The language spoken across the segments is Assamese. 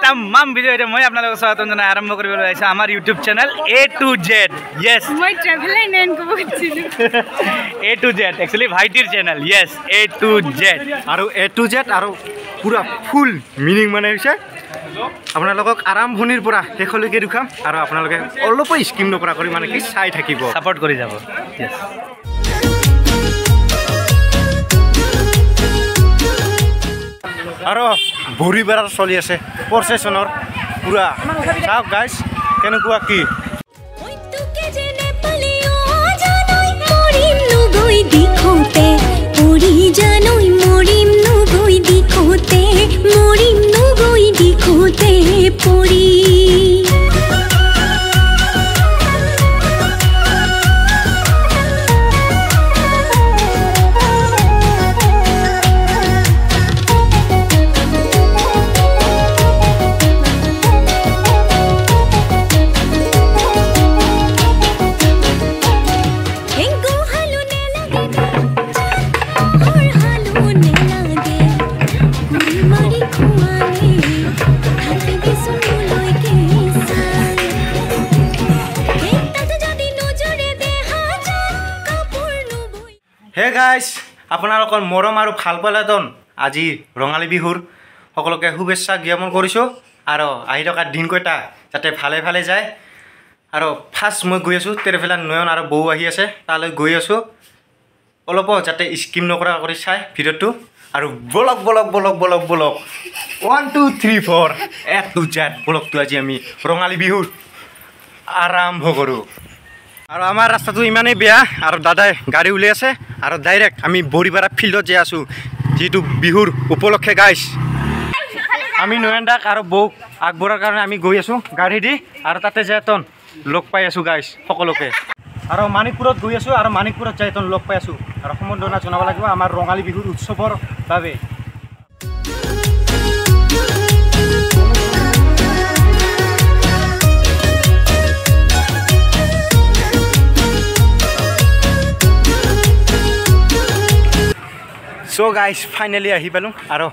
तमाम भिडिओ मैं अपना स्वागत आरम्भ कर YouTube channel A to Z yes A to Z actually भाईटिर channel yes A to Z और A to Z और पूरा फुल मिनिंग माने আপোনালোকক আৰম্ভণিৰ পৰা শেষলৈকে দেখাম আৰু আপোনালোকে অলপ স্কিম নকৰা কৰি মানে কি চাই থাকিব সাপোৰ্ট কৰি যাব यस আৰু ভৰিবাৰ চলি আছে প্ৰসেছনৰ পুৰা চাওক গাইস কেনেকুৱা কি হে গাইস আপোনালোকৰ মৰম আৰু ভাল পালেতন আজি ৰঙালী বিহুৰ সকলোকে শুভেচ্ছা জ্ঞাপন কৰিছোঁ আৰু আহি থকা দিন কয়টা যাতে ভালে ভালে যায় আৰু ফাৰ্ষ্ট মই গৈ আছোঁ তেৰফেলা নয়ন আৰু বৌ আহি আছে তালৈ গৈ আছোঁ অলপ যাতে স্কিম নকৰা কৰি চাই ভিডিঅ'টো আৰু blog blog blog blog blog 1 2 3 4 A to Z ব্লগটো আজি আমি ৰঙালী বিহুৰ আৰম্ভ কৰোঁ আৰু আমাৰ ৰাস্তাটো ইমানেই বেয়া আৰু দাদাই গাড়ী উলিয়াই আছে আৰু ডাইৰেক্ট আমি বৰিবাৰা ফিল্ডত যে আছোঁ যিটো বিহুৰ উপলক্ষে গাইছ আমি নয়নদাক আৰু বৌক আগবঢ়াৰ কাৰণে আমি গৈ আছোঁ গাড়ী দি আৰু তাতে যাইতন লগ পাই আছোঁ গাইছ সকলোকে আৰু মানিকপুৰত গৈ আছোঁ আৰু মানিকপুৰত যাইতন লগ পাই আছোঁ আৰু সম্বৰ্ধনা জনাব লাগিব আমাৰ ৰঙালী বিহুৰ উৎসৱৰ বাবে সো গাইস ফাইনালি আহি পালোঁ আৰু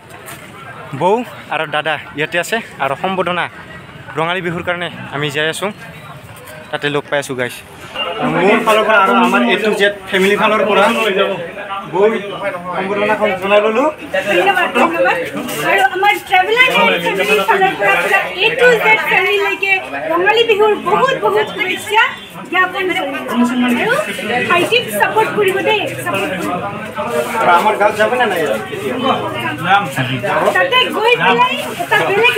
বৌ আৰু দাদা ইয়াতে আছে আৰু সম্বৰ্ধনা ৰঙালী বিহুৰ কাৰণে আমি যাই আছোঁ তাতে লগ পাই আছোঁ গাইস মোৰ ফালৰ পৰা আৰু আমাৰ A to Z ফেমিলি ফালৰ পৰা বৌ সম্বৰ্ধনাখন জনাই ল'লোঁ আৰু আমাৰ ট্ৰেভেলাৰ ফেমিলি ফালৰ পৰা A to Z ফেমিলিলৈকে ৰঙালী বিহুৰ বহুত বহুত শুভেচ্ছা জ্ঞাপন কৰিছোঁ ভাইটিক সাপোৰ্ট কৰিব দেই আৰু আমাৰ গাঁৱত যাব না নাই তাতে গৈ পেলাই এটা বেলেগ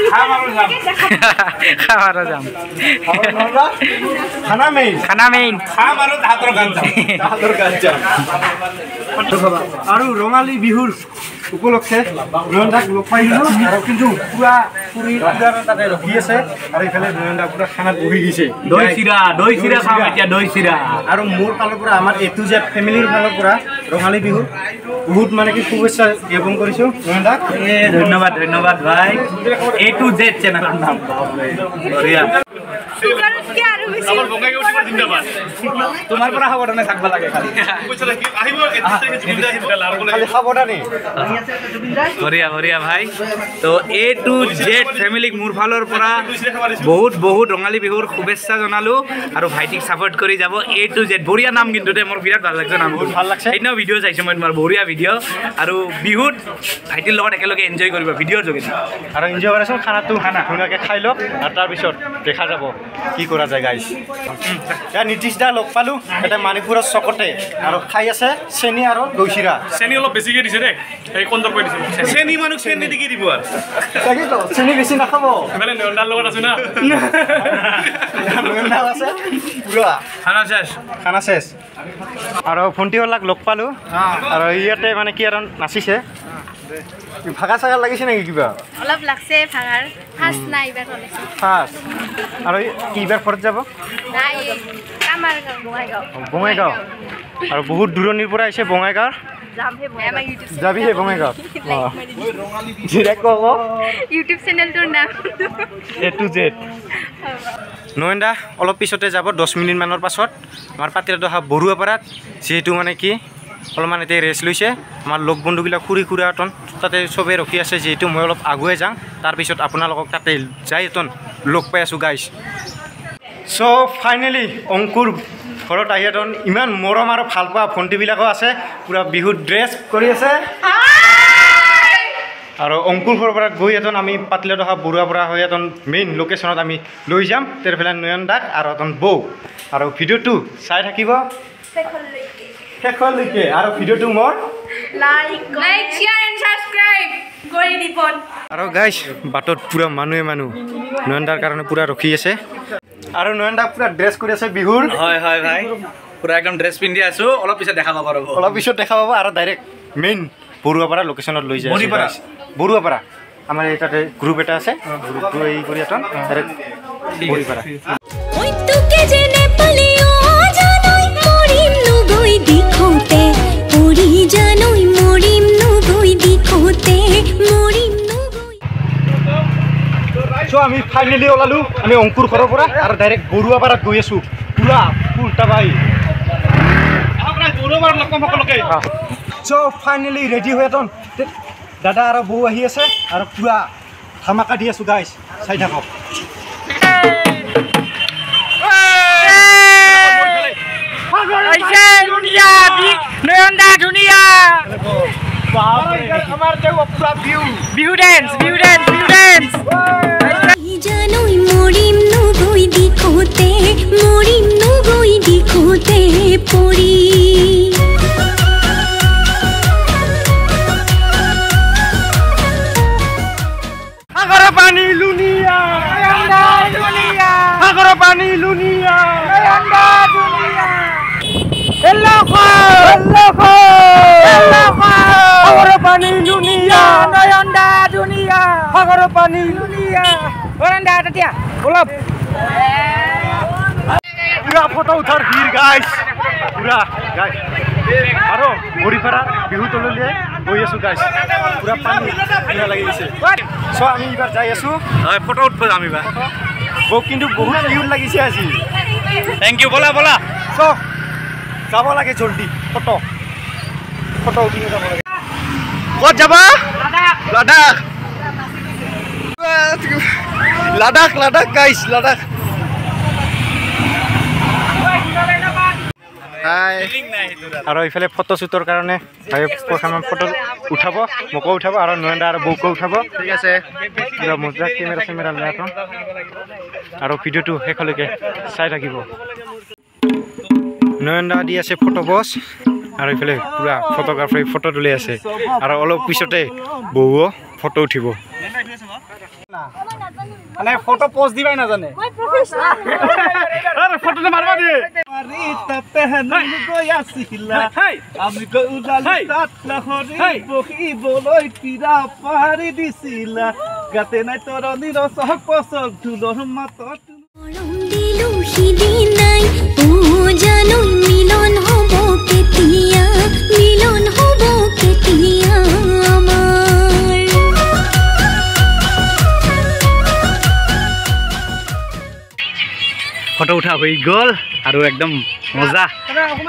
খাবাৰ যাম খানা মেইন খাম আৰু তাহাঁতৰ গান যাম আৰু ৰঙালী বিহুৰ উপলক্ষে নয়নদাক লগ পাই দিলোঁ আৰু কিন্তু পুৰা তাতে ৰখি আছে আৰু এইফালে নয়নদা পুৰা খানাত বহি গৈছে দৈ চিৰা খাম এতিয়া দৈ চিৰা আৰু মোৰ ফালৰ পৰা আমাৰ A to Z ফেমিলিৰ ফালৰ পৰা ৰঙালী বিহুৰ বহুত মানে কি শুভেচ্ছা জ্ঞাপন কৰিছোঁ নয়নদাক ধন্যবাদ ভাই A to Z চেনেলৰ নাম তোমাৰ পৰা সাৱধানে থাকিব লাগে সাৱধানে বঢ়িয়া ভাই তো A to Z ফেমিলিক মোৰ ফালৰ পৰা বহুত বহুত ৰঙালী বিহুৰ শুভেচ্ছা জনালোঁ আৰু ভাইটিক ছাপোৰ্ট কৰি যাব A to Z বঢ়িয়া নাম কিন্তু দেই মোৰ বিৰাট ভাল লাগিছে নাম বহুত ভাল লাগছে সেইদিনাও ভিডিঅ' চাইছোঁ মই তোমাৰ বঢ়িয়া ভিডিঅ' আৰু বিহুত ভাইটিৰ লগত একেলগে এনজয় কৰিবা ভিডিঅ'ৰ যোগেদি আৰু এনজয় কৰাচোন খানাটো ধুনীয়াকৈ খাই লওক আৰু তাৰপিছত দেখা যাব কি কৰা যায় গাইছ এতিয়া নীতিশ দা লগ পালোঁ এটা মানিকপুৰৰ চকতে আৰু খাই আছে চেনি আৰু দৈ চিৰা চেনি অলপ বেছিকৈ দিছে দেই এই কণ্ট্ৰল কৰি দিছে চেনি মানুহ চেনি দি দিব আৰু তাকেতো চেনি বেছি নাখাব মানে নয়নদাৰ লগত আছে না নয়নদাও আছে পুৰা খানা চেছ আৰু ভণ্টিহঁতক লগ পালোঁ আৰু ইয়াতে মানে কি আৰু নাচিছে ভাগা চাগা লাগিছে নেকি কিবা অলপ লাগছে ভাঙাৰ ফাৰ্ষ্ট নাই এইবাৰ কৰিছে ফাৰ্ষ্ট আৰু এইবাৰ ঘৰত যাব নাই আমাৰ বঙাইগাঁও আৰু বহুত দূৰণিৰ পৰা আহিছে বঙাইগাঁৱৰ যাবিহে বঙাইগাঁৱত ইউটিউব চেনেলটোৰ নাম A to Z নয়নদা অলপ পিছতে যাব 10 মিনিট মানৰ পাছত আমাৰ পাতিৰাটো বৰুৱাপাৰাত যেহেতু মানে কি অলপমান এতিয়া ৰেষ্ট লৈছে আমাৰ লগ বন্ধুবিলাক খুৰী খুৰাহঁতন তাতে চবেই ৰখি আছে যিহেতু মই অলপ আগুৱাই যাওঁ তাৰপিছত আপোনালোকক তাতে যাই এতন লগ পাই আছোঁ গাইজ চ' ফাইনেলি অংকুৰ ঘৰত আহি এতন ইমান মৰম আৰু ভাল পোৱা ভণ্টিবিলাকো আছে পূৰা বিহুত ড্ৰেছ কৰি আছে আৰু অংকুৰ ঘৰৰ পৰা গৈ এতন আমি পাতলা দহা বৰুৱাৰ পৰা হৈ এতন মেইন লোকেশ্যনত আমি লৈ যাম তেৰফালে নয়ন দাক আৰু এতন বৌ আৰু ভিডিঅ'টো চাই থাকিব শেষলৈকে আৰু ভিডিঅ'টো মোৰ লাইক শেয়াৰ এণ্ড ছাবস্ক্ৰাইব কৰি দিব আৰু গাইজ বাটত পূৰা মানুহ নয়ন দাৰ কাৰণে পূৰা ৰখি আছে আৰু নয়ন দাক পূৰা ড্ৰেছ কৰি আছে বিহুৰ হয় হয় ভাই পুৰা একদম ড্ৰেছ পিন্ধি আছো অলপ পিছত দেখা পাব ৰ'ব অলপ পিছত দেখা পাব আৰু ডাইৰেক্ট মেইন বৰুৱাপাৰা লোকেশ্যনত লৈ যায় বৰুৱাপাৰা আমাৰ এই তাতে গ্ৰুপ এটা আছে গ্ৰুপটো এই কৰি এটা ডাইৰেক্ট বৰুৱাপাৰা চ' আমি ফাইনেলি ওলালোঁ আমি অংকুৰ ঘৰৰ পৰা আৰু ডাইৰেক্ট বৰুৱাপাৰাত গৈ আছোঁ পুৰা ফুল টাবাই চ' ফাইনেলি ৰেডি হৈ এতন দাদা আৰু বৌ আহি আছে আৰু পুৰা ধামাকা দি আছোঁ গাইজ চাই থাকক বিহু ডেন্স পুৰা ফটো উঠাৰ ভিৰ গাইজ পুৰা গাইজ আৰু বৰিপাৰা বিহু তললৈ গৈ আছোঁ গাইজ পুৰা পানী ধুনীয়া লাগি গৈছে চ' আমি এইবাৰ যাই আছোঁ হয় ফটো উঠব যাম এইবাৰ বৌ কিন্তু বহুত কিউট লাগিছে আজি থেংক ইউ বলা চ' যাব লাগে জলদি ফটো উঠি যাব লাগে ক'ত যাবা লাডাখ গাইজ লাডাখ আৰু এইফালে ফটো শ্বুটৰ কাৰণে ফটো উঠাব মোকো উঠাব আৰু নয়নদা আৰু বৌকো উঠাব ঠিক আছে পুৰা মজা কেমেৰা লৈ আহোঁ আৰু ভিডিঅ'টো শেষলৈকে চাই থাকিব নয়নদা দি আছে ফটো বছ আৰু এইফালে পুৰা ফটোগ্ৰাফাৰে ফটো তুলি আছে আৰু অলপ পিছতে বৌও ফটো উঠিব মানে ফটো পোজ দিবাই নাজানে ফটোতে মারবা দিয়ে আমি পাহাড়ি দিছিলা গাতে নাই তোর নিরসক পচক ঢুলোর মাতত মিলন হব কেতিয়া ফটো উঠা হৈ গ'ল আৰু একদম মজা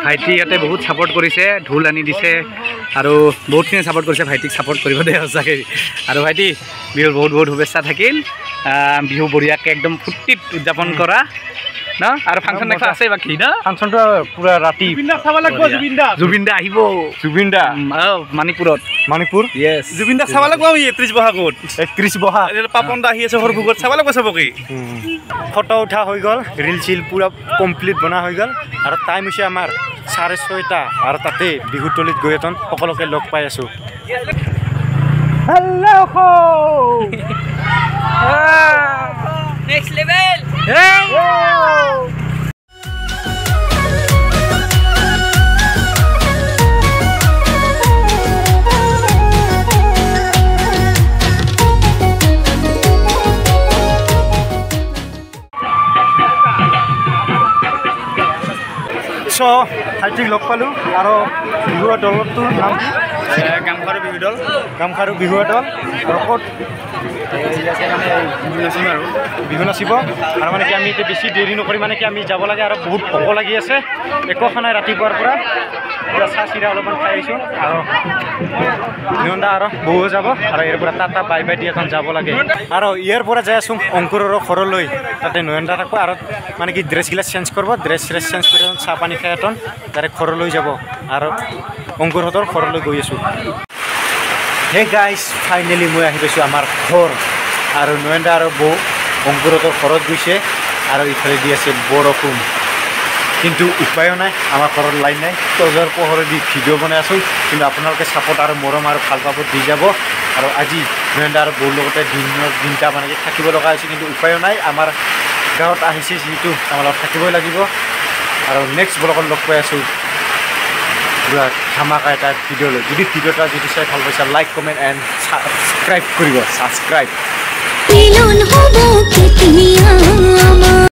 ভাইটিহঁতে বহুত ছাপোৰ্ট কৰিছে ঢোল আনি দিছে আৰু বহুতখিনি ছাপোৰ্ট কৰিছে ভাইটিক ছাপোৰ্ট কৰিব দে সঁচাকৈ আৰু ভাইটি বিহুৰ বহুত শুভেচ্ছা থাকিল বিহু বঢ়িয়াকৈ একদম ফূৰ্তিত উদযাপন কৰা ন আৰু ফাংচন দেখা আছে বাকী ন ফাংচনটো পুৰা ৰাতি জুবিন দা আহিব মণিপুৰ য়েছ জুবিন দা চাব লাগিব আমি 31 বহাগত 31 বহাগ পাপন দা আহি আছে সৰভোগত চাব লাগিব চবকে ফটো উঠা হৈ গ'ল ৰিল চিল পুৰা কমপ্লিট বনা হৈ গ'ল আৰু টাইম হৈছে আমাৰ 6:30 আৰু তাতে বিহুতলিত গৈ এতন সকলোকে লগ পাই আছোঁ হেল্ল' নেক্সট লেভেল চ' ভাইটিক লগ পালোঁ আৰু বিহুৱা দলটোৰ নাম কি গামখাৰু বিহুৱা দল আৰু ক'ত বিহু নাচিব আৰু মানে কি আমি এতিয়া বেছি দেৰি নকৰি মানে কি আমি যাব লাগে আৰু বহুত ভোক লাগি আছে একো খা নাই ৰাতিপুৱাৰ পৰা পুৰা চাহ চিৰা অলপমান খাই আহিছোঁ আৰু নয়নদা আৰু বৌ যাব আৰু ইয়াৰ পৰা টাটা বাই বাই দি এখন যাব লাগে আৰু ইয়াৰ পৰা যাই আছোঁ অংকুৰৰ ঘৰলৈ তাতে নয়নদা থাকব আৰু মানে কি ড্ৰেছগিলা চেঞ্জ কৰিব ড্ৰেছ চেঞ্জ কৰি চাহ পানী খাই এখন তাৰে ঘৰলৈ যাব আৰু অংকুৰহঁতৰ ঘৰলৈ গৈ আছোঁ হে গাইজ ফাইনেলি মই আহি পাইছোঁ আমাৰ ঘৰ আৰু নয়নদা আৰু বৌ অংকুৰহঁতৰ ঘৰত গৈছে আৰু ইফালে দি আছে বৰষুণ কিন্তু উপায়ো নাই আমাৰ ঘৰত লাইন নাই তজৰ পোহৰেদি ভিডিঅ' বনাই আছোঁ কিন্তু আপোনালোকে ছাপোৰ্ট আৰু মৰম আৰু ভাল পাব দি যাব আৰু আজি নয়নদা আৰু বৌৰ লগতে দিনটা মানে কি থাকিব লগা হৈছে কিন্তু উপায়ো নাই আমাৰ গাঁৱত আহিছে যিহেতু আমাৰ লগত থাকিবই লাগিব আৰু নেক্সট ব্লগত লগ পাই আছোঁ পুৰা ধামাকা এটা ভিডিঅ' লৈ যদি ভিডিঅ'টা যদি চাই ভাল পাইছা লাইক কমেণ্ট এণ্ড ছাবস্ক্ৰাইব কৰিব ছাবস্ক্ৰাইব